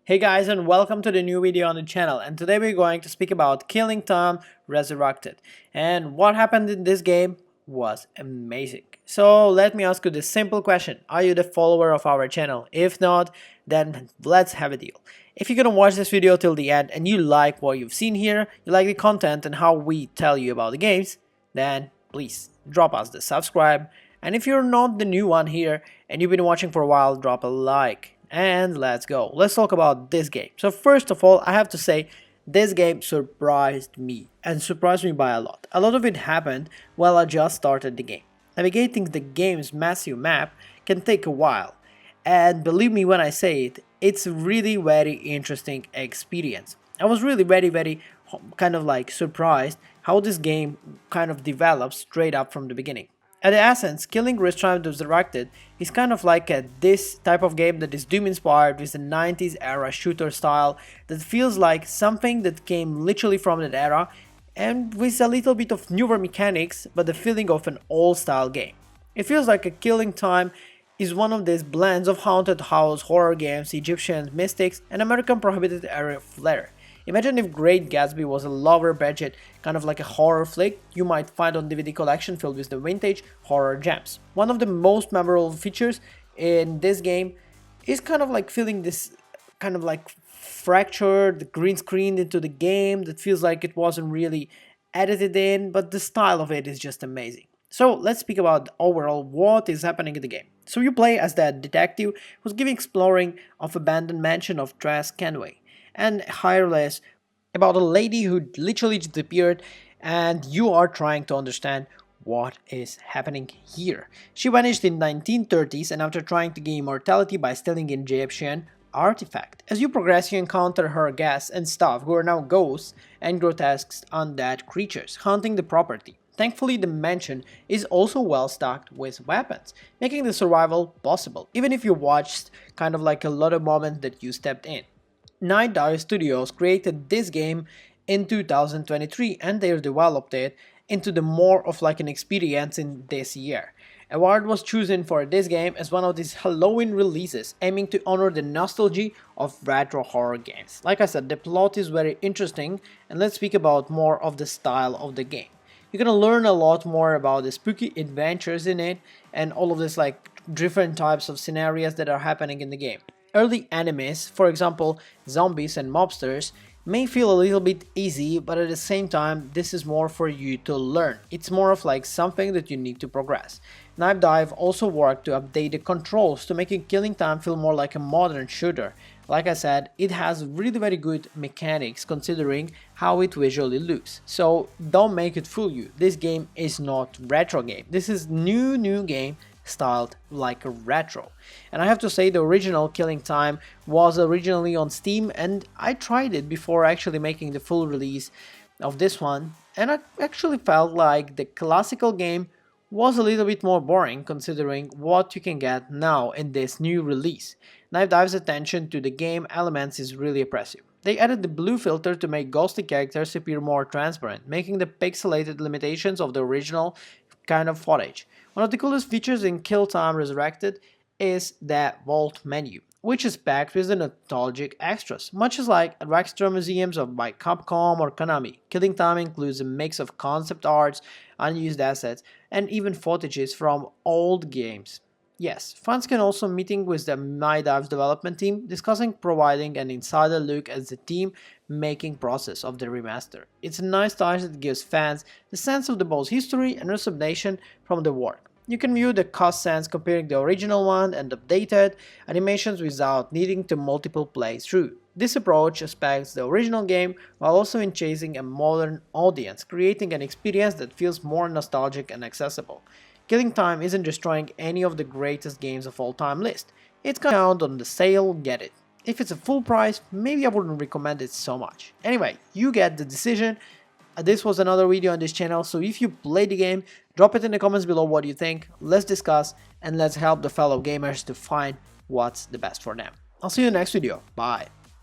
Hey guys, and welcome to the new video on the channel, and today we're going to speak about Killing Time Resurrected. And what happened in this game was amazing. So let me ask you this simple question: are you the follower of our channel? If not, then let's have a deal. If you're gonna watch this video till the end and you like what you've seen here, you like the content and how we tell you about the games, then please drop us the subscribe. And if you're not the new one here and you've been watching for a while, drop a like. And let's go. Let's talk about this game. So first of all, I have to say this game surprised me, and surprised me by a lot. A lot of it happened while I just started the game. Navigating the game's massive map can take a while, and believe me when I say it, it's really very interesting experience. I was really very kind of like surprised how this game kind of develops straight up from the beginning. At the essence, Killing Resurrected is kind of like this type of game that is Doom inspired with the 90s era shooter style that feels like something that came literally from that era, and with a little bit of newer mechanics but the feeling of an old style game. It feels like a Killing Time is one of these blends of haunted house, horror games, Egyptian mystics, and American prohibited era flair. Imagine if Great Gatsby was a lower budget, kind of like a horror flick you might find on DVD collection filled with the vintage horror gems. One of the most memorable features in this game is kind of like feeling this kind of like fractured, green screened into the game that feels like it wasn't really edited in, but the style of it is just amazing. So let's speak about overall what is happening in the game. So you play as that detective who's giving exploring of abandoned mansion of Trascanway and hireless about a lady who literally disappeared, and you are trying to understand what is happening here. She vanished in 1930s, and after trying to gain immortality by stealing an Egyptian artifact. As you progress, you encounter her guests and staff who are now ghosts and grotesque undead creatures haunting the property. Thankfully, the mansion is also well stocked with weapons, making the survival possible, even if you watched kind of like a lot of moments that you stepped in. Night Dive Studios created this game in 2023, and they developed it into the more of like an experience in this year. Award was chosen for this game as one of these Halloween releases, aiming to honor the nostalgia of retro horror games. Like I said, the plot is very interesting, and let's speak about more of the style of the game. You're gonna learn a lot more about the spooky adventures in it and all of this like different types of scenarios that are happening in the game. Early enemies, for example zombies and mobsters, may feel a little bit easy, but at the same time this is more for you to learn. It's more of like something that you need to progress. Knife Dive also worked to update the controls to make Killing Time feel more like a modern shooter. Like I said, it has really very good mechanics considering how it visually looks. So don't make it fool you. This game is not retro game. This is new game styled like a retro. And I have to say, the original Killing Time was originally on Steam, and I tried it before actually making the full release of this one, and I actually felt like the classical game was a little bit more boring considering what you can get now in this new release. Knife Dive's attention to the game elements is really impressive. They added the blue filter to make ghostly characters appear more transparent, making the pixelated limitations of the original kind of footage. One of the coolest features in Kill Time Resurrected is the vault menu, which is packed with the nostalgic extras, much as like at extra museums of by Capcom or Konami. Killing Time includes a mix of concept arts, unused assets, and even footages from old games. Yes, fans can also meeting with the Night Dive's development team, discussing providing an insider look at the team making process of the remaster. It's a nice touch that gives fans the sense of the both history and representation from the work. You can view the cost sense comparing the original one and updated animations without needing to multiple play through. This approach respects the original game while also chasing a modern audience, creating an experience that feels more nostalgic and accessible. Killing Time isn't destroying any of the greatest games of all time list. It's gonna count on the sale, get it. If it's a full price, maybe I wouldn't recommend it so much. Anyway, you get the decision. This was another video on this channel, so if you played the game, drop it in the comments below what you think. Let's discuss and let's help the fellow gamers to find what's the best for them. I'll see you in the next video. Bye.